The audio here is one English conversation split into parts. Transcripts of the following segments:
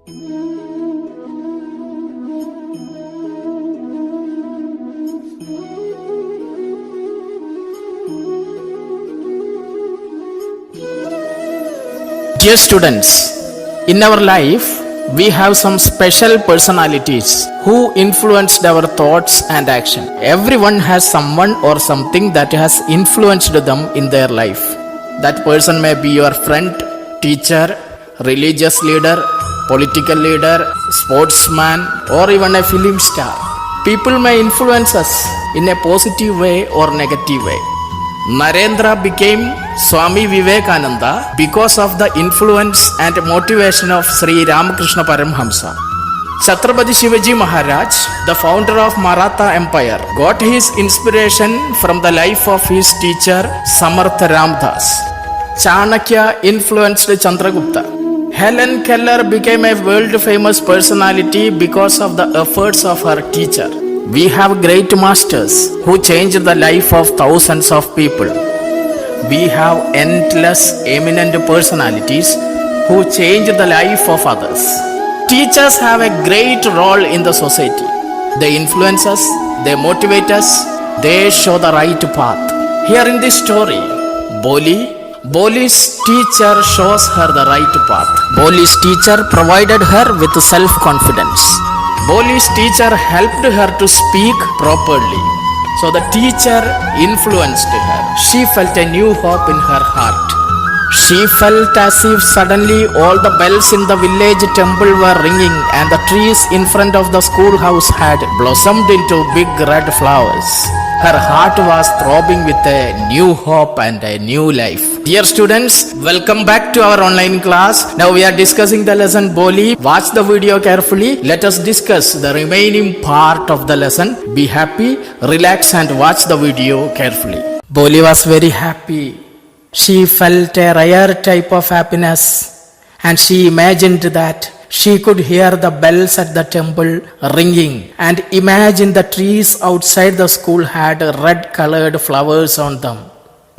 Dear students, in our life, we have some special personalities who influenced our thoughts and action. Everyone has someone or something that has influenced them in their life. That person may be your friend, teacher, religious leader, political leader, sportsman, or even a film star. People may influence us in a positive way or negative way. Narendra became Swami Vivekananda because of the influence and motivation of Sri Ramakrishna Paramhamsa. Chhatrapati Shivaji Maharaj, the founder of Maratha Empire, got his inspiration from the life of his teacher Samartha Ramdas. Chanakya influenced Chandragupta. Helen Keller became a world-famous personality because of the efforts of her teacher. We have great masters who changed the life of thousands of people. We have endless eminent personalities who change the life of others. Teachers have a great role in the society. They influence us, they motivate us, they show the right path. Here in this story, Boli's teacher shows her the right path. Boli's teacher provided her with self-confidence. Boli's teacher helped her to speak properly. So the teacher influenced her. She felt a new hope in her heart. She felt as if suddenly all the bells in the village temple were ringing and the trees in front of the schoolhouse had blossomed into big red flowers. Her heart was throbbing with a new hope and a new life. Dear students, welcome back to our online class. Now we are discussing the lesson Boli. Watch the video carefully. Let us discuss the remaining part of the lesson. Be happy, relax and watch the video carefully. Boli was very happy. She felt a rare type of happiness and she imagined that she could hear the bells at the temple ringing and imagine the trees outside the school had red colored flowers on them.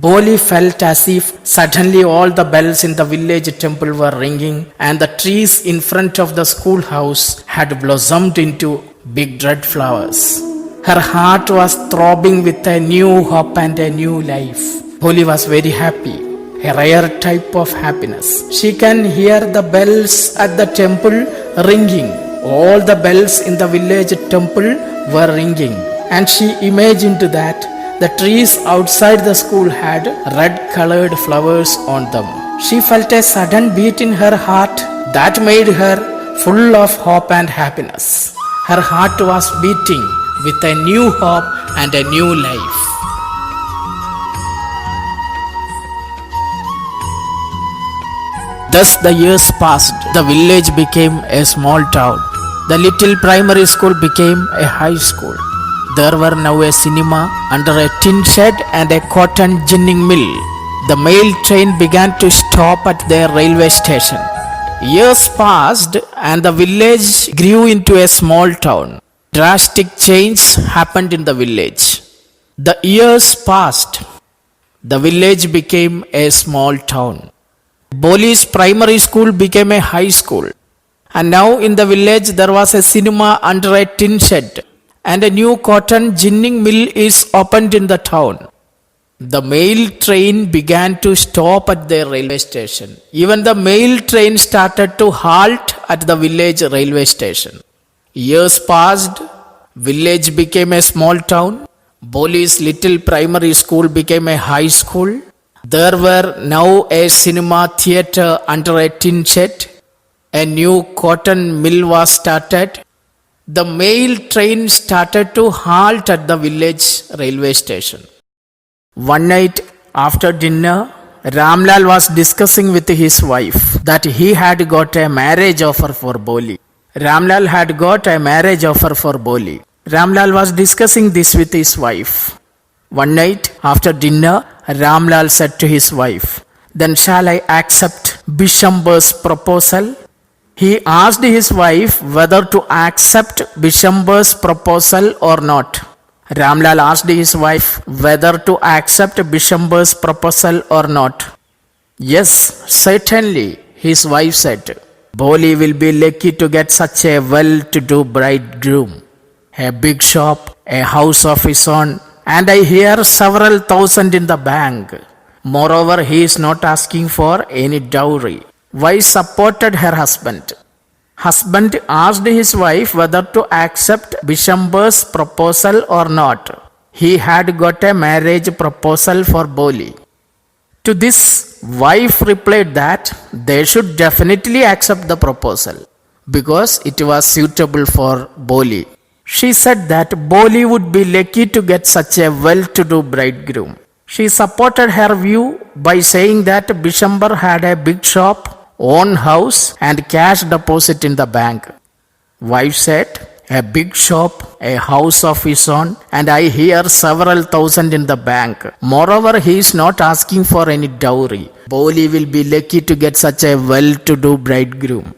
Boli felt as if suddenly all the bells in the village temple were ringing and the trees in front of the schoolhouse had blossomed into big red flowers. Her heart was throbbing with a new hope and a new life. Boli was very happy, a rare type of happiness. She can hear the bells at the temple ringing. All the bells in the village temple were ringing and she imagined that the trees outside the school had red colored flowers on them. She felt a sudden beat in her heart that made her full of hope and happiness. Her heart was beating with a new hope and a new life. Thus the years passed. The village became a small town. The little primary school became a high school. There were now a cinema under a tin shed and a cotton ginning mill. The mail train began to stop at their railway station. Years passed and the village grew into a small town. Drastic change happened in the village. The years passed. The village became a small town. Boli's primary school became a high school. And now in the village there was a cinema under a tin shed. And a new cotton ginning mill is opened in the town. The mail train began to stop at their railway station. Even the mail train started to halt at the village railway station. Years passed. Village became a small town. Boli's little primary school became a high school. There were now a cinema theatre under a tin shed. A new cotton mill was started. The mail train started to halt at the village railway station. One night after dinner, Ramlal was discussing with his wife that he had got a marriage offer for Boli. Ramlal had got a marriage offer for Boli. Ramlal was discussing this with his wife. One night after dinner, Ramlal said to his wife, "Then shall I accept Bishamber's proposal?" He asked his wife whether to accept Bishamber's proposal or not. Ramlal asked his wife whether to accept Bishamber's proposal or not. "Yes, certainly," his wife said. Boli will be lucky to get such a well-to-do bridegroom. A big shop, a house of his own, and I hear several thousand in the bank. Moreover, he is not asking for any dowry. Wife supported her husband. Husband asked his wife whether to accept Bishamber's proposal or not. He had got a marriage proposal for Boli. To this, wife replied that they should definitely accept the proposal because it was suitable for Boli. She said that Boli would be lucky to get such a well-to-do bridegroom. She supported her view by saying that Bishamber had a big shop, own house and cash deposit in the bank. Wife said, a big shop, a house of his own, and I hear several thousand in the bank. Moreover, he is not asking for any dowry. Boli will be lucky to get such a well-to-do bridegroom.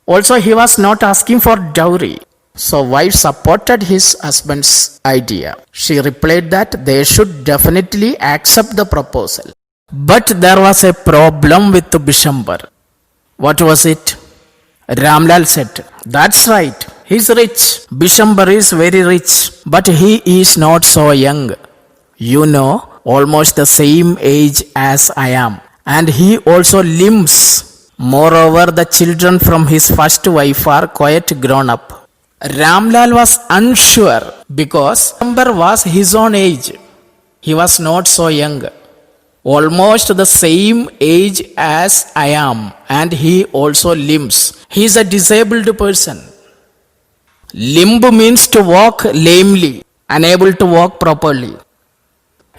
Also, he was not asking for dowry. So wife supported his husband's idea. She replied that they should definitely accept the proposal. But there was a problem with Bishamber. What was it? Ramlal said, that's right, he's rich. Bishamber is very rich, but he is not so young. You know, almost the same age as I am. And he also limps. Moreover, the children from his first wife are quite grown up. Ramlal was unsure because Bishamber was his own age. He was not so young. Almost the same age as I am, and he also limps. He is a disabled person. Limp means to walk lamely, unable to walk properly.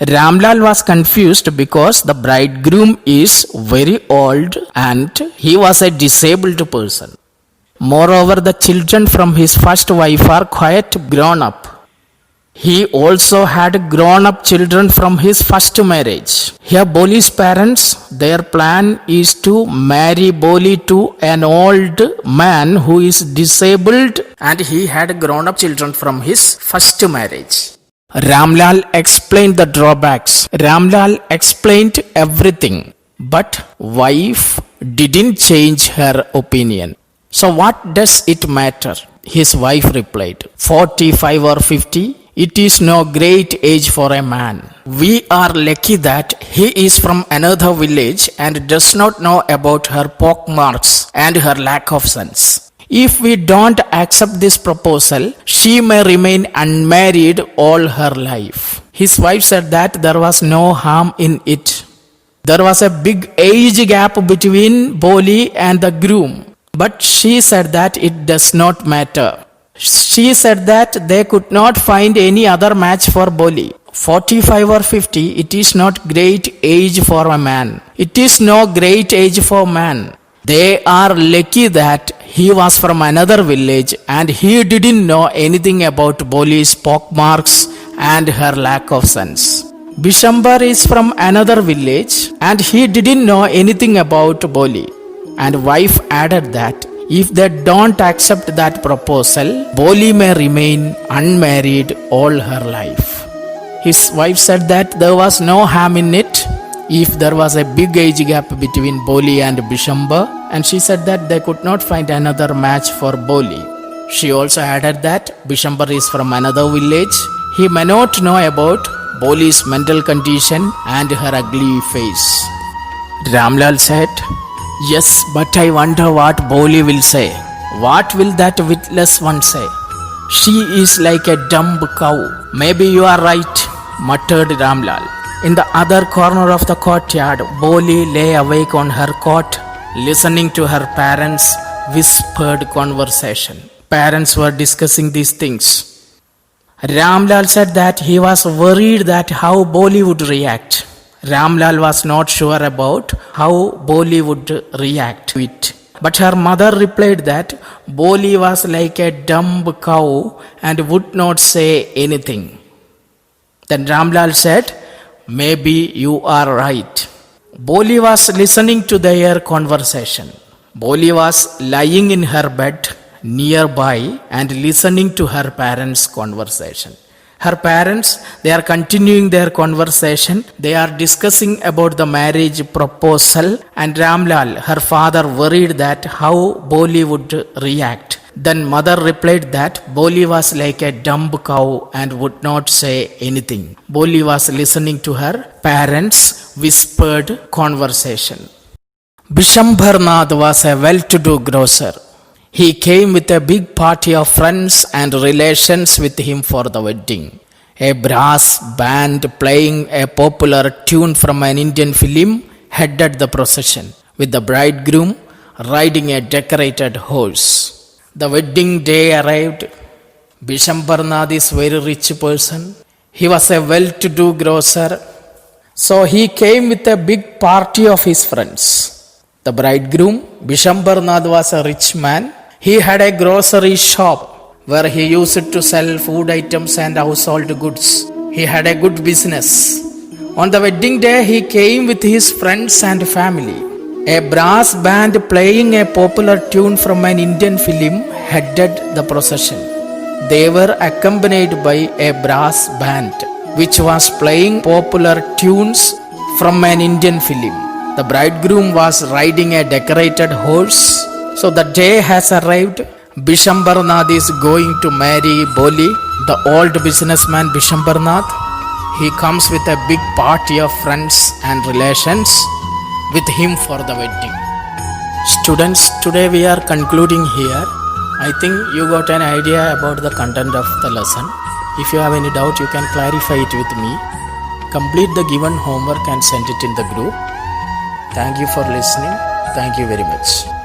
Ramlal was confused because the bridegroom is very old and he was a disabled person. Moreover, the children from his first wife are quite grown up. He also had grown up children from his first marriage. Here, Boli's parents, their plan is to marry Boli to an old man who is disabled and he had grown up children from his first marriage. Ramlal explained the drawbacks. Ramlal explained everything, but wife didn't change her opinion. So what does it matter? His wife replied, 45 or 50, it is no great age for a man. We are lucky that he is from another village and does not know about her pockmarks and her lack of sons. If we don't accept this proposal, she may remain unmarried all her life. His wife said that there was no harm in it. There was a big age gap between Boli and the groom. But she said that it does not matter. She said that they could not find any other match for Boli. 45 or 50, it is not great age for a man. It is no great age for man. They are lucky that he was from another village and he didn't know anything about Boli's pockmarks and her lack of sons. Bishamber is from another village and he didn't know anything about Boli. And wife added that if they don't accept that proposal, Boli may remain unmarried all her life. His wife said that there was no harm in it if there was a big age gap between Boli and Bishamber, and she said that they could not find another match for Boli. She also added that Bishamber is from another village. He may not know about Boli's mental condition and her ugly face. Ramlal said, yes, but I wonder what Boli will say. What will that witless one say? She is like a dumb cow. Maybe you are right, muttered Ramlal. In the other corner of the courtyard, Boli lay awake on her cot, listening to her parents' whispered conversation. Parents were discussing these things. Ramlal said that he was worried that how Boli would react. Ramlal was not sure about how Boli would react to it. But her mother replied that Boli was like a dumb cow and would not say anything. Then Ramlal said, maybe you are right. Boli was listening to their conversation. Boli was lying in her bed nearby and listening to her parents' conversation. Her parents, they are continuing their conversation. They are discussing about the marriage proposal, and Ramlal, her father, worried that how Boli would react. Then mother replied that Boli was like a dumb cow and would not say anything. Boli was listening to her parents' whispered conversation. Bishambarnath was a well-to-do grocer. He came with a big party of friends and relations with him for the wedding. A brass band playing a popular tune from an Indian film headed the procession, with the bridegroom riding a decorated horse. The wedding day arrived. Bishambarnath is a very rich person. He was a well-to-do grocer. So he came with a big party of his friends. The bridegroom, Bishambarnath, was a rich man. He had a grocery shop where he used to sell food items and household goods. He had a good business. On the wedding day, he came with his friends and family. A brass band playing a popular tune from an Indian film headed the procession. They were accompanied by a brass band which was playing popular tunes from an Indian film. The bridegroom was riding a decorated horse. So the day has arrived. Bishambarnath is going to marry Boli, the old businessman Bishambarnath. He comes with a big party of friends and relations with him for the wedding. Students, today we are concluding here. I think you got an idea about the content of the lesson. If you have any doubt, you can clarify it with me. Complete the given homework and send it in the group. Thank you for listening. Thank you very much.